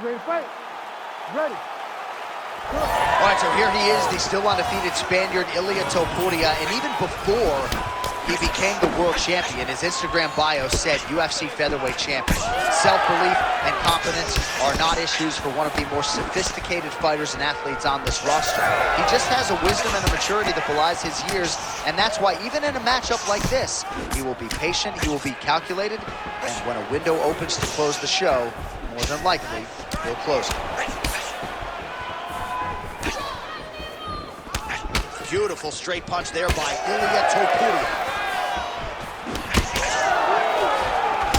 Ready to fight? Ready. All right, so here he is, the still undefeated Spaniard, Ilia Topuria, and even before he became the world champion, his Instagram bio said UFC featherweight champion. Self-belief and confidence are not issues for one of the more sophisticated fighters and athletes on this roster. He just has a wisdom and a maturity that belies his years, and that's why even in a matchup like this, he will be patient, he will be calculated, and when a window opens to close the show, more than likely, he'll close it. Beautiful straight punch there by Ilia Topuria.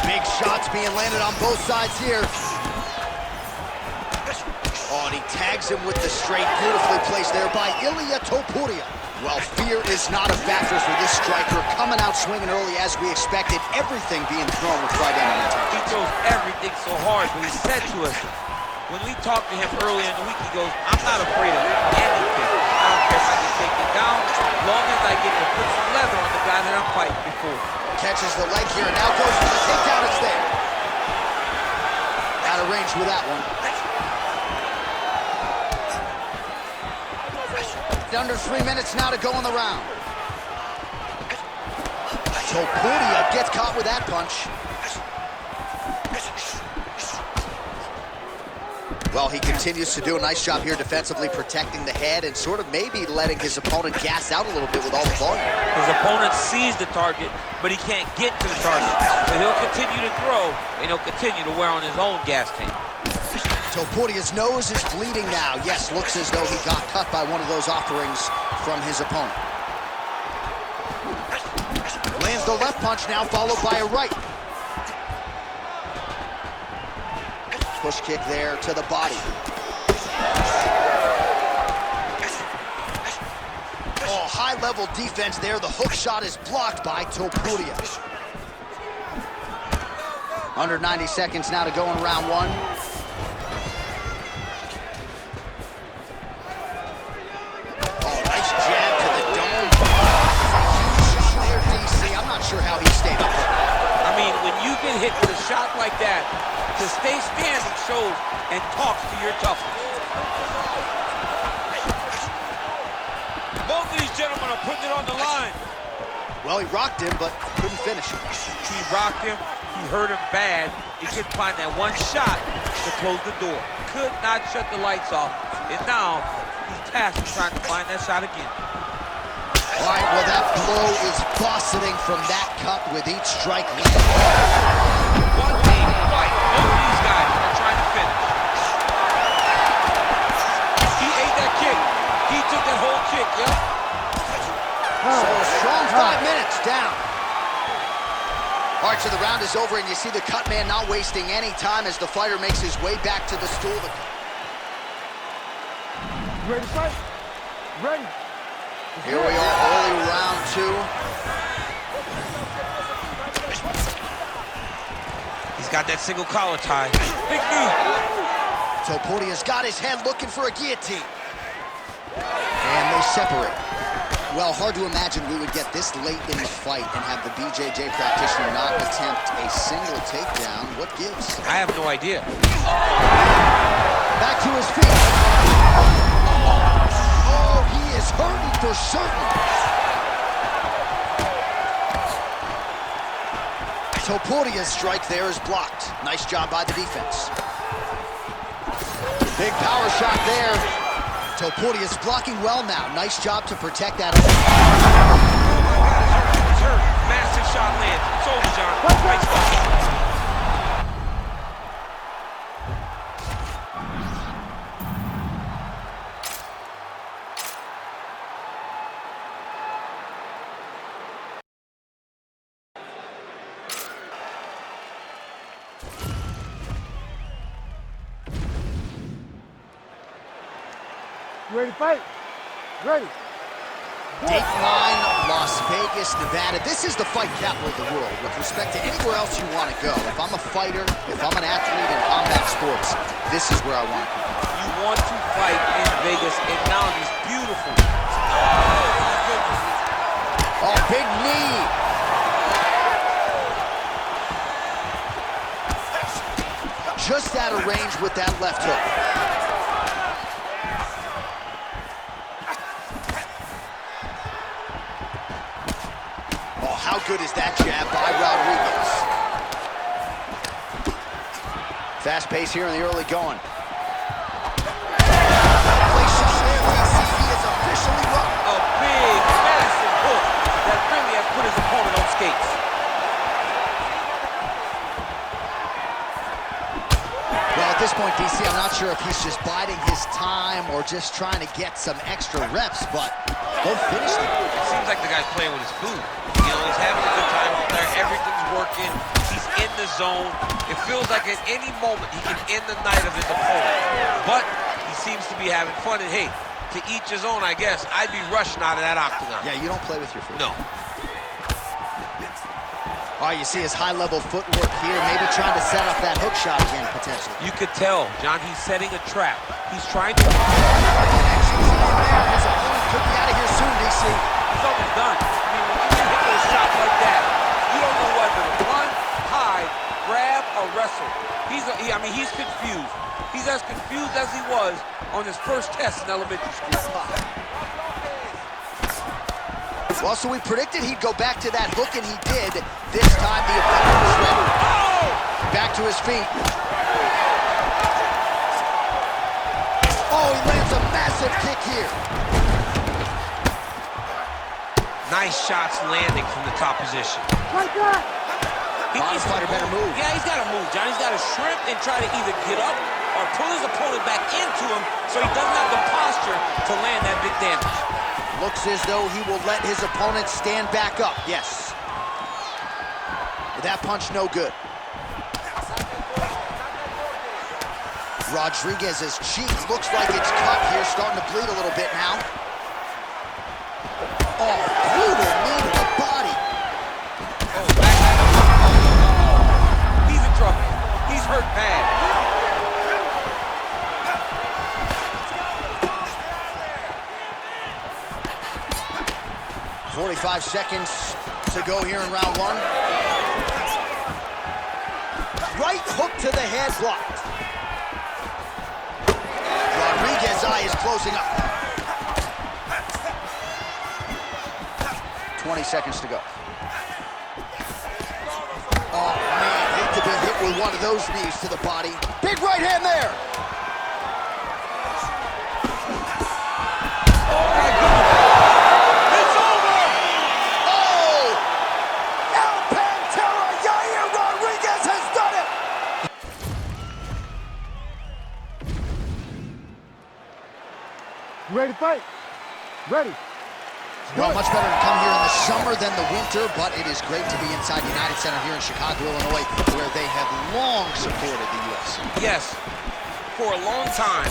Big shots being landed on both sides here. Oh, and he tags him with the straight, beautifully placed there by Ilia Topuria. Well, fear is not a factor for this striker, coming out swinging early as we expected, everything being thrown with right hand. He throws everything so hard, but he said to us, when we talked to him earlier in the week, he goes, I'm not afraid of anything. I don't care if I can take it down, as long as I get to put some leather on the guy that I'm fighting before. Catches the leg here, and now goes for the takedown. It's there. Out of range with that one. Under 3 minutes now to go in the round. Topuria gets caught with that punch. Well, he continues to do a nice job here defensively, protecting the head and sort of maybe letting his opponent gas out a little bit with all the volume. His opponent sees the target, but he can't get to the target. So he'll continue to throw, and he'll continue to wear on his own gas tank. Topuria's nose is bleeding now. Yes, looks as though he got cut by one of those offerings from his opponent. Lands the left punch now, followed by a right. Push kick there to the body. Oh, high-level defense there. The hook shot is blocked by Topuria. Under 90 seconds now to go in round one. Oh, nice jab to the dome. Huge shot there, DC. I'm not sure how he stayed up with that. I mean, when you get hit with a shot like that, to stay standing shows and talks to your toughness. Both of these gentlemen are putting it on the line. Well, he rocked him, but couldn't finish him. He rocked him. He hurt him bad. He couldn't find that one shot to close the door. Could not shut the lights off. And now he's tasked with trying to find that shot again. All right, well, that blow is buffeting from that cut with each strike. What a fight. Both of these guys are trying to finish. He ate that kick. He took that whole kick, yep. So a strong 5 minutes down. All right, so the round is over, and you see the cut man not wasting any time as the fighter makes his way back to the stool. Ready to fight? Ready. Here we are, early round two. He's got that single collar tie. Big knee. Topuria's got his head looking for a guillotine. And they separate. Well, hard to imagine we would get this late in the fight and have the BJJ practitioner not attempt a single takedown. What gives? I have no idea. Back to his feet. Oh, he is hurting for certain. Topuria's strike there is blocked. Nice job by the defense. Big power shot there. Topuria's blocking well now. Nice job to protect that. Oh my God, it's hurt. Massive shot lands. It's over, John. Nice spot. You ready to fight? Ready. Dateline, Las Vegas, Nevada. This is the fight capital of the world with respect to anywhere else you want to go. If I'm a fighter, if I'm an athlete in combat sports, this is where I want to be. You want to fight in Vegas, and now it's beautiful. Oh, my goodness. Oh, big knee. just out of range with that left hook. Oh, how good is that jab by Rodriguez? Fast pace here in the early going. A big, massive hook that really has put his opponent on skates. Well, at this point, DC, I'm not sure if he's just biding his time or just trying to get some extra reps, but both finished it. It seems like the guy's playing with his food. You know, he's having a good time out there. Everything's working. He's in the zone. It feels like at any moment he can end the night of his opponent. But he seems to be having fun, and hey, to each his own, I guess. I'd be rushing out of that octagon. Yeah, you don't play with your food. No. All right, you see his high-level footwork here, maybe trying to set up that hook shot again, potentially. You could tell, John, he's setting a trap. He's trying to... His opponent could be out of here soon, DC. He's almost done. I mean, when you hit those shots like that, you don't know whether to run, hide, grab, or wrestle. He's confused. He's as confused as he was on his first test in elementary school. Well, so we predicted he'd go back to that hook, and he did. This time, the opponent was ready. Oh! Back to his feet. Oh, he lands a massive kick here. Nice shots landing from the top position. Like that. Bottom fighter better move. Yeah, he's got to move, John. He's got to shrimp and try to either get up or pull his opponent back into him so he doesn't have the posture to land that big damage. Looks as though he will let his opponent stand back up. Yes. That punch no good. Rodriguez's cheek looks like it's cut here, starting to bleed a little bit now. Oh, brutal knee to the body. He's in trouble. He's hurt bad. 45 seconds to go here in round one. Right hook to the head, blocked. Rodriguez's eye is closing up. 20 seconds to go. Oh, man, hate to be hit with one of those knees to the body. Big right hand there. You ready to fight? Ready. Well, much better to come here in the summer than the winter, but it is great to be inside United Center here in Chicago, Illinois, where they have long supported the UFC. Yes, for a long time,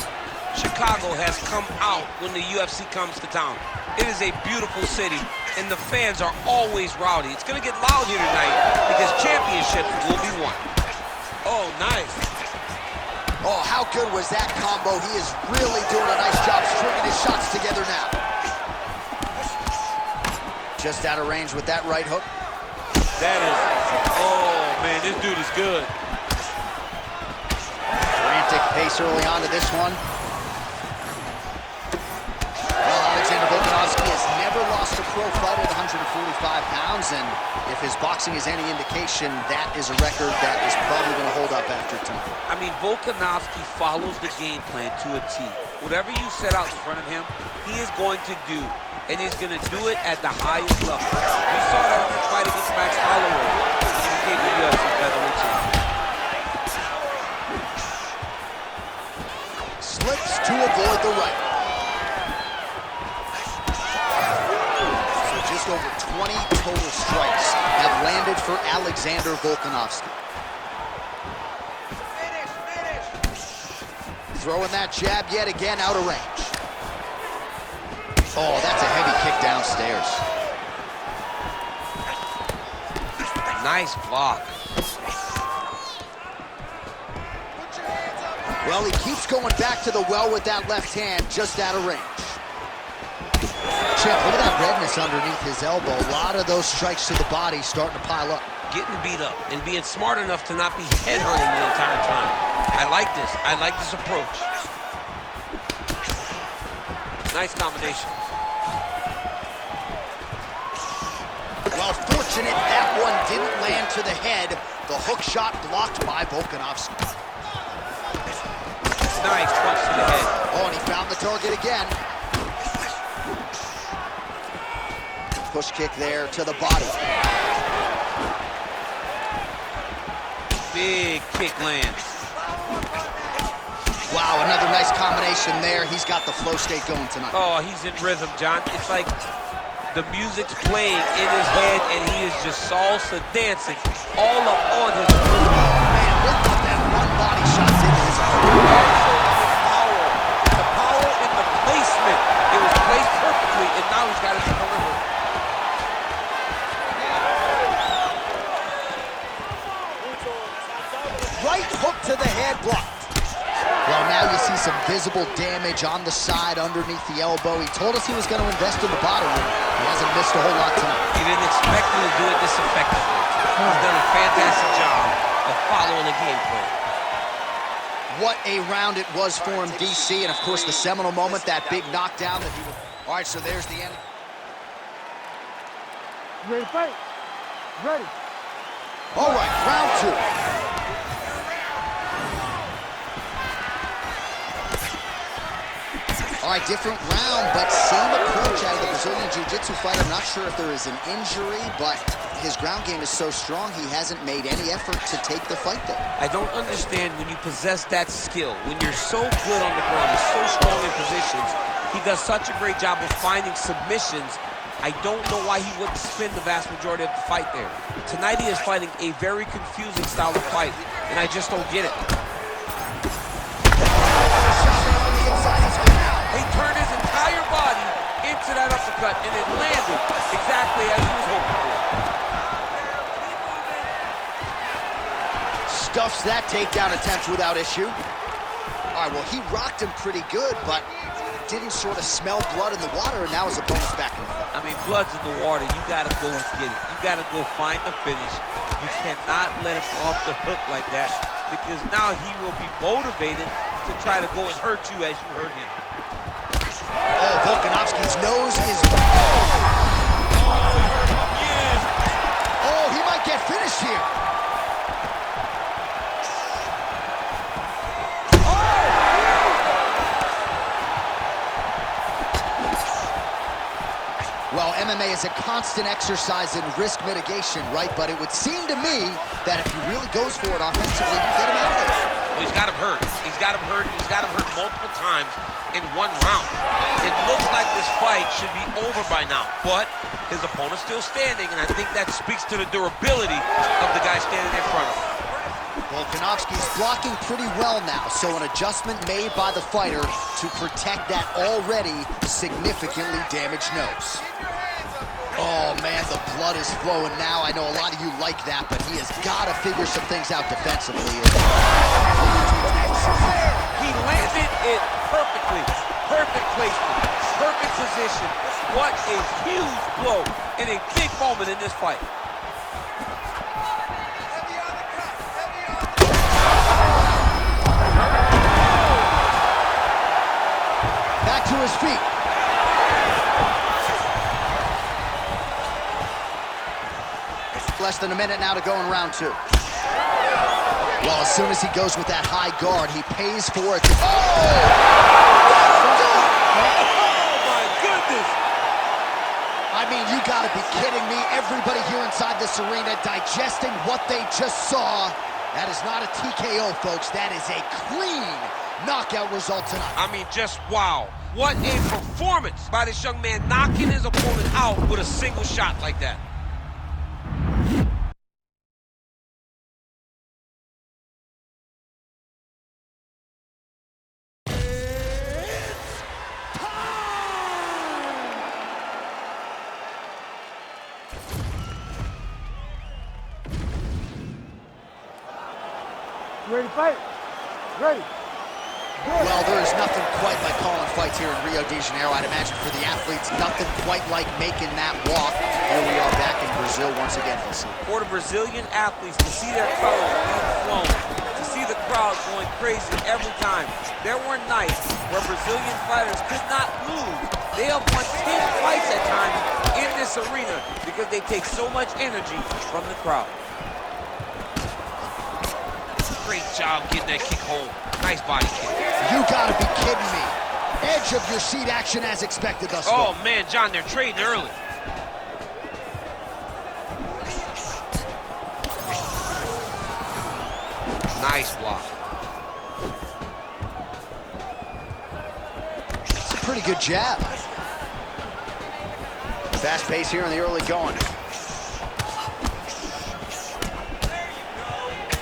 Chicago has come out when the UFC comes to town. It is a beautiful city, and the fans are always rowdy. It's going to get loud here tonight because championships will be won. Oh, nice. Oh, how good was that combo? He is really doing a nice job stringing his shots together now. Just out of range with that right hook. That is, oh man, this dude is good. Frantic pace early on to this one. Well, Alexander Volkanovski has never lost a pro fighter at 145 pounds, and if his boxing is any indication, that is a record that is probably going to hold up after tonight. I mean, Volkanovski follows the game plan to a T. Whatever you set out in front of him, he is going to do, and he's going to do it at the highest level. We saw that in the fight against Max Holloway when he became the UFC featherweight champion. Slips to avoid the right. So just over 20 total strikes have landed for Alexander Volkanovski. Throwing that jab yet again out of range. Oh, that's a heavy kick downstairs. Nice block. Well, he keeps going back to the well with that left hand, just out of range. Chip, look at that redness underneath his elbow. A lot of those strikes to the body starting to pile up. getting beat up and being smart enough to not be headhunting the entire time. I like this. I like this approach. Nice combination. Well, fortunate that one didn't land to the head. The hook shot blocked by Volkanovski. Nice punch to the head. Oh, and he found the target again. Push kick there to the body. Big kick lands. Wow, another nice combination there. He's got the flow state going tonight. Oh, he's in rhythm, John. It's like the music's playing in his head, and he is just salsa dancing all up on his foot. Man, look at that one body shot into his The power in the placement. It was placed perfectly, and now he's got it to deliver. right hook to the head, blocked. Well, now you see some visible damage on the side underneath the elbow. He told us he was going to invest in the bottom. He hasn't missed a whole lot tonight. You didn't expect him to do it this effectively. He's done a fantastic job of following the game plan. What a round it was for him, DC, and of course the seminal moment, that big knockdown that he was... All right, so there's the end. You ready to fight? Ready. All right, round two. All right, different round, but same approach out of the Brazilian Jiu-Jitsu fight. I'm not sure if there is an injury, but his ground game is so strong, he hasn't made any effort to take the fight there. I don't understand when you possess that skill, when you're so good on the ground, you're so strong in positions. He does such a great job of finding submissions. I don't know why he wouldn't spin the vast majority of the fight there. Tonight he is fighting a very confusing style of fight, and I just don't get it. He turned his entire body into that uppercut, and it landed exactly as he was hoping for. Stuffs that takedown attempt without issue. All right, well, he rocked him pretty good, but didn't sort of smell blood in the water, and now his opponent's back in the fight. I mean, blood's in the water. You gotta go and get it. You gotta go find the finish. You cannot let him off the hook like that, because now he will be motivated to try to go and hurt you as you hurt him. Oh, Volkanovski's nose is... Oh, he might get finished here. Well, MMA is a constant exercise in risk mitigation, right? But it would seem to me that if he really goes for it offensively, you get him out of there. Well, he's got him hurt. He's got him hurt. He's got him hurt multiple times in one round. It looks like this fight should be over by now, but his opponent's still standing, and I think that speaks to the durability of the guy standing in front of him. Volkanovski's blocking pretty well now, so an adjustment made by the fighter to protect that already significantly damaged nose. Oh, man, the blood is flowing now. I know a lot of you like that, but he has got to figure some things out defensively. He landed it perfectly. Perfect placement, perfect position. What a huge blow in a big moment in this fight. Back to his feet. Less than a minute now to go in round two. Well, as soon as he goes with that high guard, he pays for it. Oh! Oh, my goodness! I mean, you gotta be kidding me. Everybody here inside this arena digesting what they just saw. That is not a TKO, folks. That is a clean knockout result tonight. I mean, just wow. What a performance by this young man, knocking his opponent out with a single shot like that. You ready to fight? Ready. Well, there is nothing quite like calling fights here in Rio de Janeiro. I'd imagine for the athletes, nothing quite like making that walk. Here we are back in Brazil once again, Jesse. For the Brazilian athletes to see their colors being flown, to see the crowd going crazy every time. There were nights where Brazilian fighters could not lose. They have won 10 fights at times in this arena because they take so much energy from the crowd. Great job getting that kick home. Nice body kick. You gotta be kidding me. Edge of your seat action as expected thus far. Oh man, John, they're trading early. Nice block. It's a pretty good jab. Fast pace here in the early going.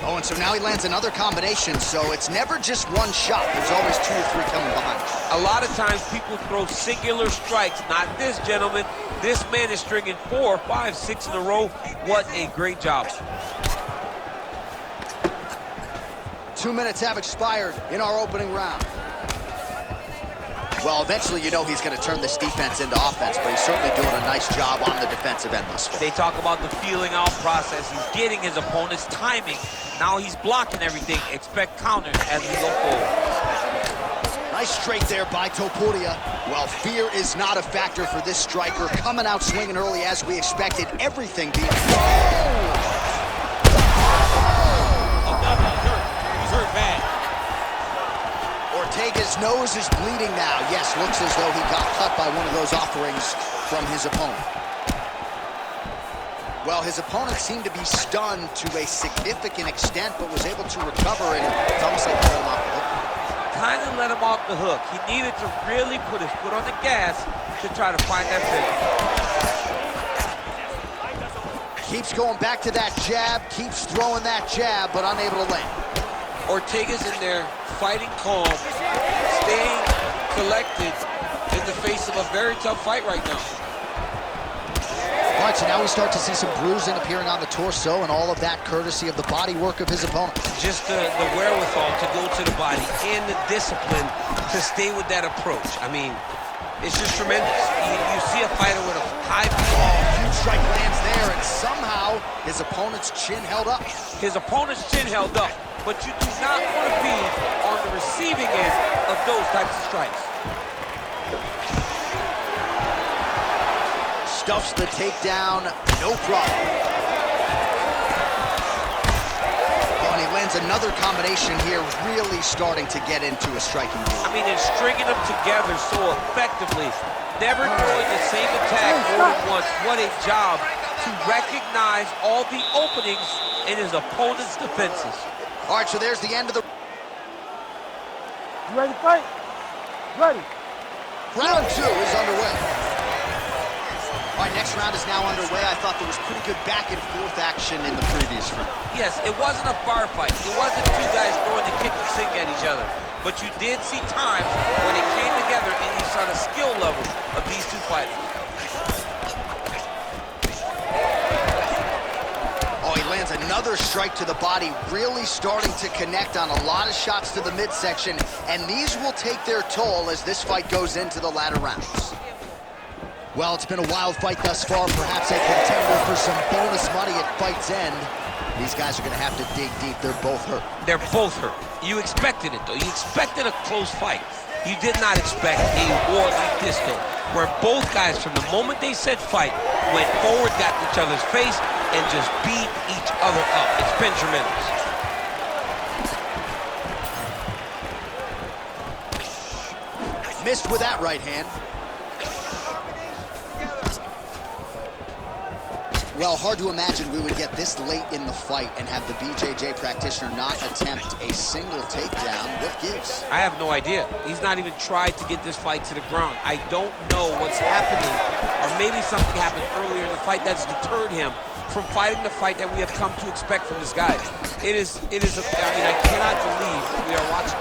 Oh, and so now he lands another combination, so it's never just one shot. There's always 2 or 3 coming behind. A lot of times people throw singular strikes. Not this gentleman. This man is stringing 4, 5, 6 in a row. What a great job. 2 minutes have expired in our opening round. Well, eventually you know he's going to turn this defense into offense, but he's certainly doing a nice job on the defensive end thus far. They talk about the feeling out process. He's getting his opponent's timing. Now he's blocking everything. Expect counters as we go forward. Nice straight there by Topuria. Well, fear is not a factor for this striker. Coming out swinging early as we expected. Everything being... He's hurt bad. Ortega's nose is bleeding now. Yes, looks as though he got cut by one of those offerings from his opponent. Well, his opponent seemed to be stunned to a significant extent, but was able to recover, and it's almost like he let him off the hook. Kind of let him off the hook. He needed to really put his foot on the gas to try to find that finish. Keeps going back to that jab, keeps throwing that jab, but unable to land. Ortega's in there fighting calm, staying collected in the face of a very tough fight right now. All right, so now we start to see some bruising appearing on the torso, and all of that courtesy of the body work of his opponent. Just the wherewithal to go to the body and the discipline to stay with that approach. I mean, it's just tremendous. You see a fighter with a high... Huge strike lands there, and somehow his opponent's chin held up. His opponent's chin held up, but you do not want to be on the receiving end of those types of strikes. Stuffs the takedown, no problem. Oh, and he lands another combination here, really starting to get into a striking move. I mean, and stringing them together so effectively, never throwing the same attack more than once. What a job to recognize all the openings in his opponent's defenses. All right, so there's the end of the... You ready to fight? Ready. Round 2 is underway. All right, next round is now underway. I thought there was pretty good back and forth action in the previous round. Yes, it wasn't a firefight. It wasn't 2 guys throwing the kick and sink at each other. But you did see times when they came together and you saw the skill level of these 2 fighters. Oh, he lands another strike to the body, really starting to connect on a lot of shots to the midsection, and these will take their toll as this fight goes into the latter rounds. Well, it's been a wild fight thus far, perhaps a contender for some bonus money at fight's end. These guys are going to have to dig deep. They're both hurt. They're both hurt. You expected it, though. You expected a close fight. You did not expect a war like this, though, where both guys, from the moment they said fight, went forward, got in each other's face, and just beat each other up. It's been tremendous. Missed with that right hand. Well, hard to imagine we would get this late in the fight and have the BJJ practitioner not attempt a single takedown. What gives? I have no idea. He's not even tried to get this fight to the ground. I don't know what's happening, or maybe something happened earlier in the fight that's deterred him from fighting the fight that we have come to expect from this guy. I mean, I cannot believe we are watching.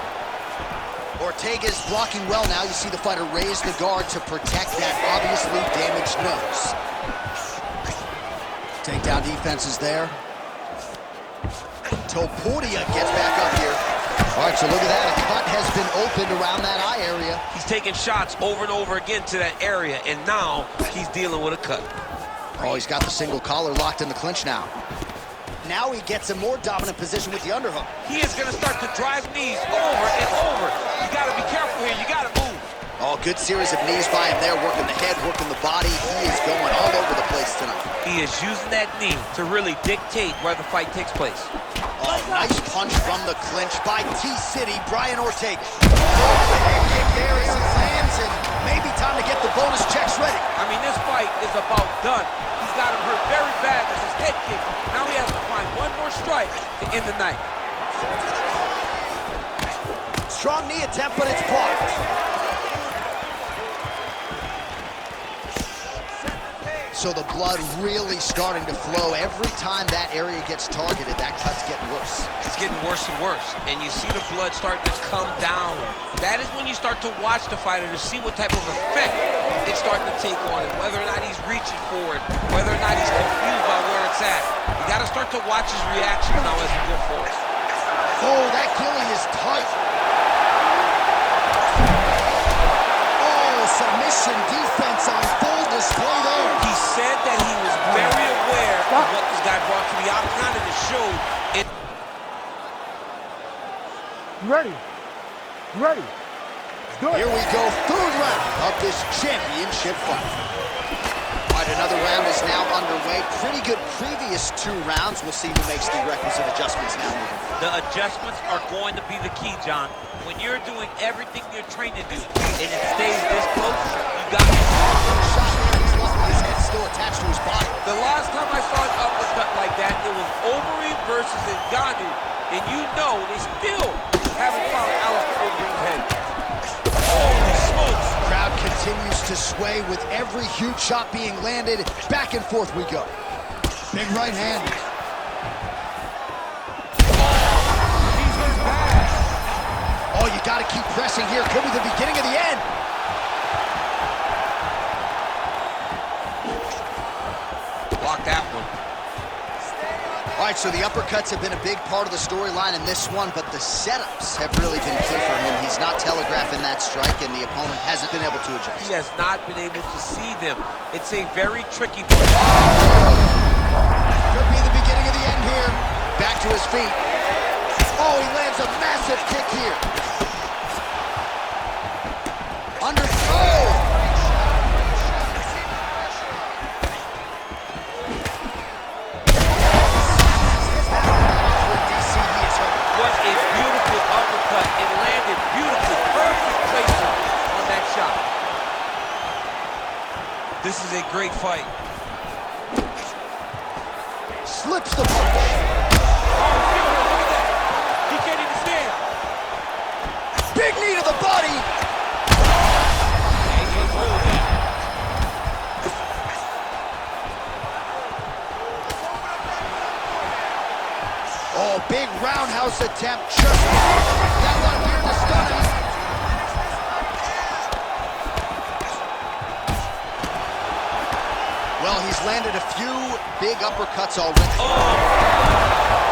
Ortega's blocking well now. You see the fighter raise the guard to protect that obviously damaged nose. Takedown defense is there. Topuria gets back up here. All right, so look at that. A cut has been opened around that eye area. He's taking shots over and over again to that area, and now he's dealing with a cut. Oh, he's got the single collar locked in the clinch now. Now he gets a more dominant position with the underhook. He is going to start to drive knees over and over. You got to be careful here. You got to move. Oh, good series of knees by him there, working the head, working the body. He is going all over the place tonight. He is using that knee to really dictate where the fight takes place. Oh, nice punch from the clinch by T-City, Brian Ortega. Head kick there as he lands, and maybe time to get the bonus checks ready. I mean, this fight is about done. He's got him hurt very bad with his head kick. Now he has to find one more strike to end the night. Strong knee attempt, but it's blocked. So the blood really starting to flow. Every time that area gets targeted, that cut's getting worse. It's getting worse and worse, and you see the blood starting to come down. That is when you start to watch the fighter to see what type of effect it's starting to take on him, whether or not he's reaching for it, whether or not he's confused by where it's at. You got to start to watch his reaction now as we go forward. Oh, that killing is tight. Oh, submission defense on full display there. He said that he was very aware of what this guy brought to the octagon, and it showed. You ready? You ready? Let's do it. Here we go, third round of this championship fight. All right, another round is now underway. Pretty good previous 2 rounds. We'll see who makes the requisite adjustments now moving forward. The adjustments are going to be the key, John. When you're doing everything you're trained to do, and it stays this close, you got to shot there. He's lost his head still attached to his body. The last time I saw an uppercut like that, it was Overeem versus Ngannou, and you know they still haven't found Alistair Overeem's head. Holy smokes! Crowd continues to sway with every huge shot being landed. Back and forth we go. Big right hand. Oh, you got to keep pressing here. Could be the beginning of the end. Block that one. All right, so the uppercuts have been a big part of the storyline in this one, but the setups have really been key for him. He's not telegraphing that strike, and the opponent hasn't been able to adjust. He has not been able to see them. It's a very tricky fight. Could be the beginning of the end here. Back to his feet. Oh, he lands a massive kick here. Under throw. What a beautiful uppercut. It landed beautifully. Perfect placement on that shot. This is a great fight. Slips the punch. Look at that. He can't even stand. Big knee to the body. Oh, big roundhouse attempt. Just that one here to stun him. Well, he's landed a few big uppercuts already. Oh!